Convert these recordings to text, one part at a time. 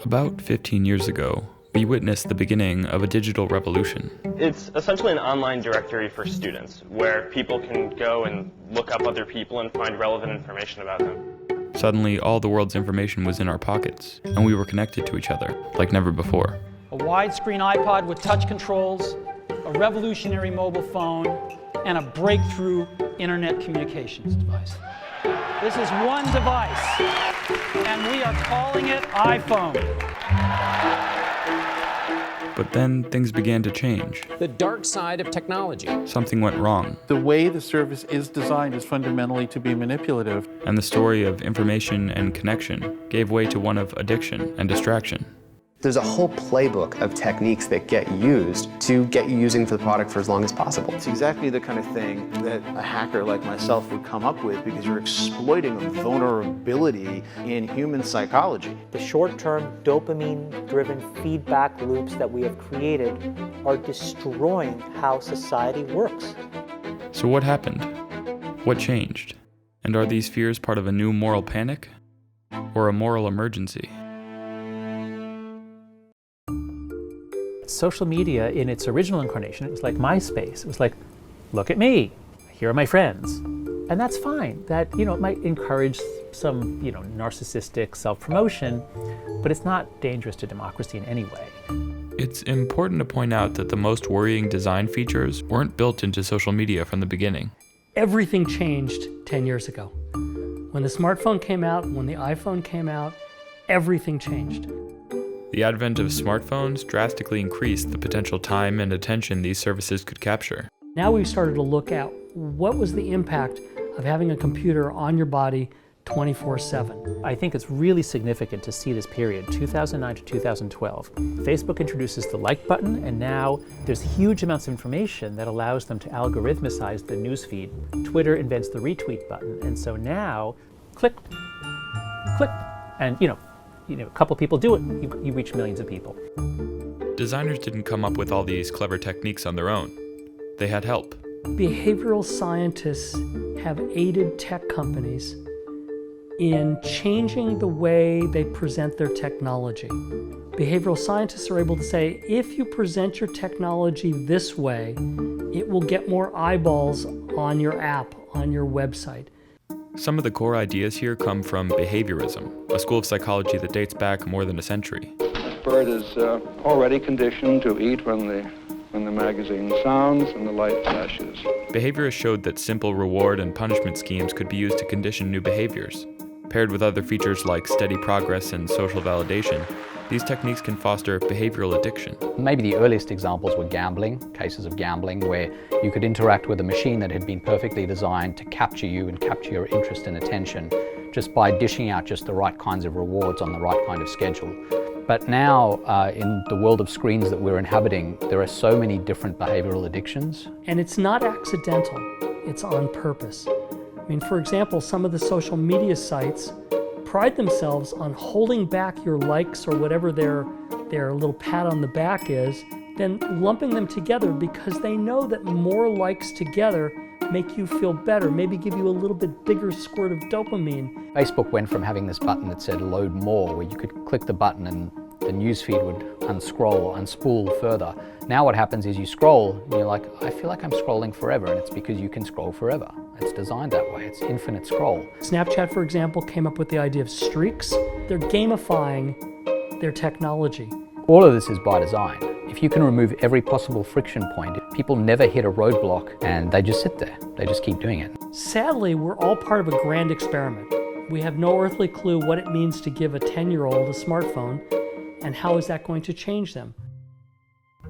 About 15 years ago, we witnessed the beginning of a digital revolution. It's essentially an online directory for students where people can go and look up other people and find relevant information about them. Suddenly, all the world's information was in our pockets, and we were connected to each other like never before. A widescreen iPod with touch controls, a revolutionary mobile phone, and a breakthrough internet communications device. This is one device, and we are calling it iPhone. But then things began to change. The dark side of technology. Something went wrong. The way the service is designed is fundamentally to be manipulative. And the story of information and connection gave way to one of addiction and distraction. There's a whole playbook of techniques that get used to get you using the product for as long as possible. It's exactly the kind of thing that a hacker like myself would come up with because you're exploiting a vulnerability in human psychology. The short-term dopamine-driven feedback loops that we have created are destroying how society works. So what happened? What changed? And are these fears part of a new moral panic? Or a moral emergency? Social media in its original incarnation, it was like MySpace. It was like, look at me, here are my friends. And that's fine. That, it might encourage some, narcissistic self-promotion, but it's not dangerous to democracy in any way. It's important to point out that the most worrying design features weren't built into social media from the beginning. Everything changed 10 years ago. When the smartphone came out, when the iPhone came out, everything changed. The advent of smartphones drastically increased the potential time and attention these services could capture. Now we've started to look at what was the impact of having a computer on your body 24/7. I think it's really significant to see this period, 2009 to 2012. Facebook introduces the like button, and now there's huge amounts of information that allows them to algorithmicize the newsfeed. Twitter invents the retweet button, and so now, click, and a couple people do it, you reach millions of people. Designers didn't come up with all these clever techniques on their own. They had help. Behavioral scientists have aided tech companies in changing the way they present their technology. Behavioral scientists are able to say, if you present your technology this way, it will get more eyeballs on your app, on your website. Some of the core ideas here come from behaviorism, a school of psychology that dates back more than a century. The bird is already conditioned to eat when the magazine sounds and the light flashes. Behaviorists showed that simple reward and punishment schemes could be used to condition new behaviors. Paired with other features like steady progress and social validation, these techniques can foster behavioral addiction. Maybe the earliest examples were gambling, cases of gambling, where you could interact with a machine that had been perfectly designed to capture you and capture your interest and attention just by dishing out just the right kinds of rewards on the right kind of schedule. But now, in the world of screens that we're inhabiting, there are so many different behavioral addictions. And it's not accidental, it's on purpose. For example, some of the social media sites pride themselves on holding back your likes or whatever their little pat on the back is, then lumping them together because they know that more likes together make you feel better, maybe give you a little bit bigger squirt of dopamine. Facebook went from having this button that said load more, where you could click the button and the newsfeed would unscroll or unspool further. Now what happens is you scroll and you're like, I feel like I'm scrolling forever, and it's because you can scroll forever. It's designed that way, it's infinite scroll. Snapchat, for example, came up with the idea of streaks. They're gamifying their technology. All of this is by design. If you can remove every possible friction point, people never hit a roadblock and they just sit there. They just keep doing it. Sadly, we're all part of a grand experiment. We have no earthly clue what it means to give a 10-year-old a smartphone and how is that going to change them.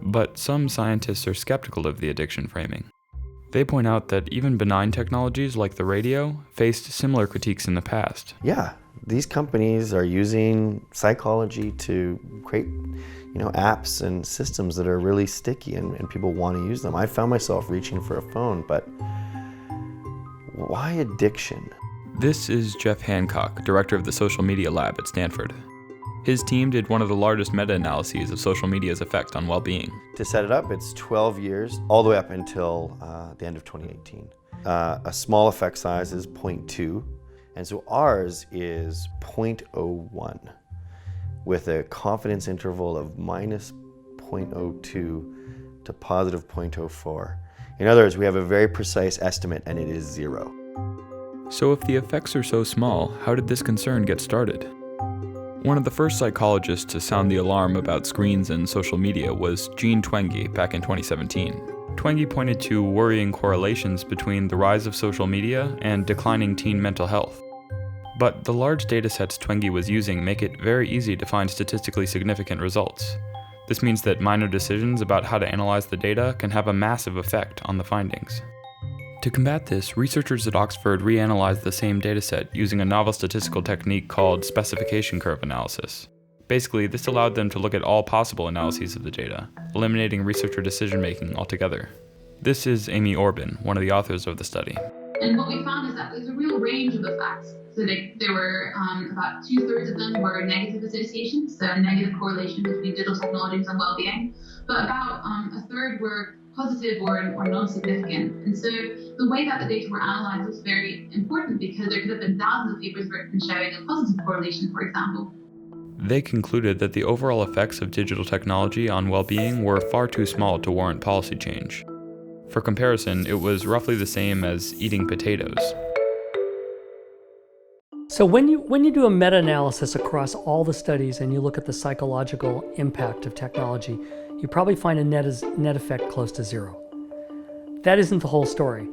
But some scientists are skeptical of the addiction framing. They point out that even benign technologies like the radio faced similar critiques in the past. Yeah, these companies are using psychology to create apps and systems that are really sticky and people want to use them. I found myself reaching for a phone, but why addiction? This is Jeff Hancock, director of the Social Media Lab at Stanford. His team did one of the largest meta-analyses of social media's effect on well-being. To set it up, it's 12 years, all the way up until the end of 2018. A small effect size is 0.2, and so ours is 0.01. with a confidence interval of minus 0.02 to positive 0.04. In other words, we have a very precise estimate and it is 0. So if the effects are so small, how did this concern get started? One of the first psychologists to sound the alarm about screens and social media was Jean Twenge back in 2017. Twenge pointed to worrying correlations between the rise of social media and declining teen mental health. But the large datasets Twenge was using make it very easy to find statistically significant results. This means that minor decisions about how to analyze the data can have a massive effect on the findings. To combat this, researchers at Oxford reanalyzed the same dataset using a novel statistical technique called specification curve analysis. Basically, this allowed them to look at all possible analyses of the data, eliminating researcher decision-making altogether. This is Amy Orban, one of the authors of the study. And what we found is that there's a real range of effects. So there were about 2/3 of them were negative associations, so negative correlation between digital technologies and well-being. But about a third were positive or non-significant. And so the way that the data were analyzed was very important because there could have been thousands of papers written showing a positive correlation, for example. They concluded that the overall effects of digital technology on well-being were far too small to warrant policy change. For comparison, it was roughly the same as eating potatoes. So when you do a meta-analysis across all the studies and you look at the psychological impact of technology, you probably find a net effect close to 0. That isn't the whole story.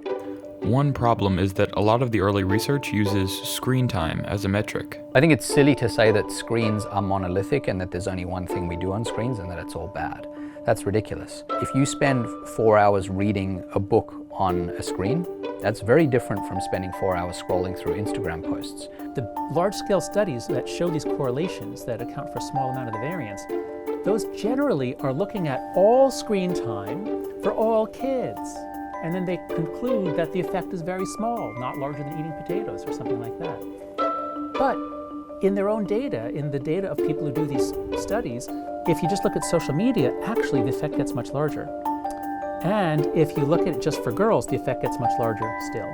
One problem is that a lot of the early research uses screen time as a metric. I think it's silly to say that screens are monolithic and that there's only one thing we do on screens and that it's all bad. That's ridiculous. If you spend 4 hours reading a book on a screen, that's very different from spending 4 hours scrolling through Instagram posts. The large-scale studies that show these correlations that account for a small amount of the variance, those generally are looking at all screen time for all kids. And then they conclude that the effect is very small, not larger than eating potatoes or something like that. But in their own data, in the data of people who do these studies, if you just look at social media, actually the effect gets much larger. And if you look at it just for girls, the effect gets much larger still.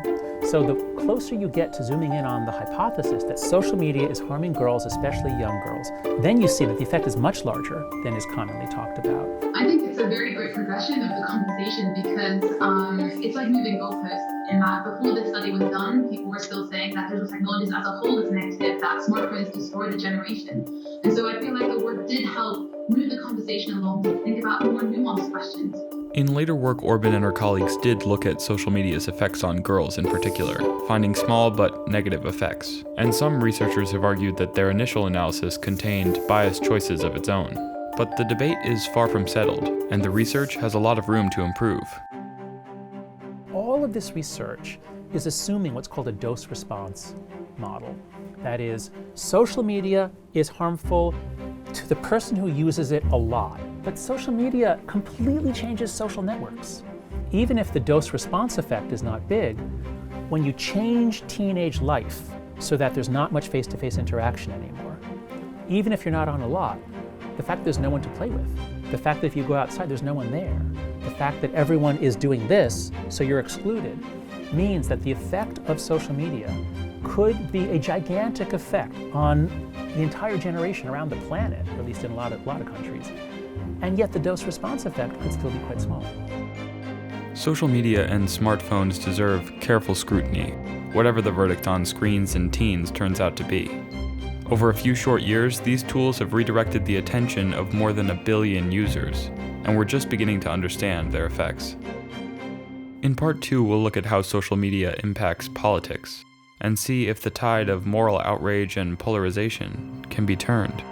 So the closer you get to zooming in on the hypothesis that social media is harming girls, especially young girls, then you see that the effect is much larger than is commonly talked about. I think it's a very great progression of the conversation because it's like moving goalposts in that before this study was done, people were still saying that digital technologies as a whole is negative, that smartphones destroy the generation. And so I feel like the work did help move the conversation along to think about more nuanced questions. In later work, Orban and her colleagues did look at social media's effects on girls in particular, finding small but negative effects. And some researchers have argued that their initial analysis contained biased choices of its own. But the debate is far from settled, and the research has a lot of room to improve. All of this research is assuming what's called a dose-response model. That is, social media is harmful to the person who uses it a lot. But social media completely changes social networks. Even if the dose-response effect is not big, when you change teenage life so that there's not much face-to-face interaction anymore, even if you're not on a lot, the fact there's no one to play with, the fact that if you go outside there's no one there, the fact that everyone is doing this so you're excluded, means that the effect of social media could be a gigantic effect on the entire generation around the planet, or at least in a lot of countries. And yet the dose-response effect could still be quite small. Social media and smartphones deserve careful scrutiny, whatever the verdict on screens and teens turns out to be. Over a few short years, these tools have redirected the attention of more than 1 billion users, and we're just beginning to understand their effects. In part 2, we'll look at how social media impacts politics, and see if the tide of moral outrage and polarization can be turned.